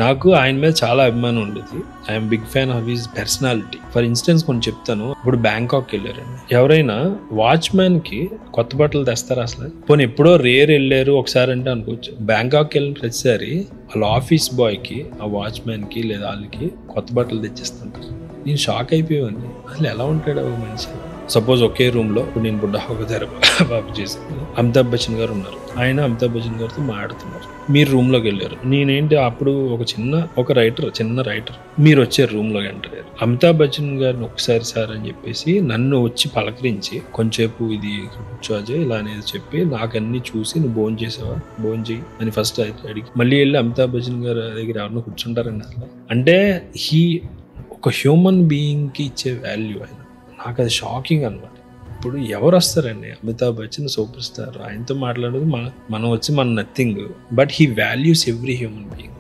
నాకు ఆయన మీద చాలా అభిమానం ఉండేది. I'm big fan of his personality. For instance కొన్ని చెప్తాను. ఇప్పుడు బ్యాంకాక్ వెళ్ళారండి, ఎవరైనా వాచ్మ్యాన్ కి కొత్త బట్టలు తెస్తారా అసలు? పోనీ ఎప్పుడో రేర్ వెళ్ళారు ఒకసారి అంటే అనుకోవచ్చు. బ్యాంకాక్ వెళ్ళిన ప్రతిసారి వాళ్ళ ఆఫీస్ బాయ్ కి, ఆ వాచ్మ్యాన్ కి లేదా వాళ్ళకి కొత్త బట్టలు తెచ్చిస్తుంటారు. నేను షాక్ అయిపోయాను, అసలు ఎలా ఉంటాడు మనిషి. సపోజ్ ఒకే రూమ్ లో ఇప్పుడు నేను బుడ్డ బాబు చేసి అమితాబ్ బచ్చన్ గారు ఉన్నారు, ఆయన అమితాబ్ బచ్చన్ గారితో మాట్లాడుతున్నారు. మీరు రూమ్ లోకి వెళ్ళారు, నేనేంటి అప్పుడు చిన్న రైటర్ మీరు వచ్చారు రూమ్ లోకి ఎంటర్ అయ్యారు. అమితాబ్ బచ్చన్ గారిని ఒకసారి సార్ అని చెప్పేసి నన్ను వచ్చి పలకరించి కొంచెంసేపు ఇది కూర్చోజే ఇలా అనేది చెప్పి నాకు అన్ని చూసి నువ్వు భోజనం చేసావా, భోజనం చేయి అని ఫస్ట్ అడిగి మళ్ళీ వెళ్ళి అమితాబ్ బచ్చన్ గారు దగ్గర ఎవరినో కూర్చుంటారండి. అసలు అంటే ఒక హ్యూమన్ బీయింగ్ కి ఇచ్చే వాల్యూ ఆయన, నాకు అది షాకింగ్ అనమాట. ఇప్పుడు ఎవరు వస్తారండి, అమితాబ్ బచ్చన్ సూపర్ స్టార్, ఆయనతో మాట్లాడేది మనం వచ్చి మన nothing, but he values every human being.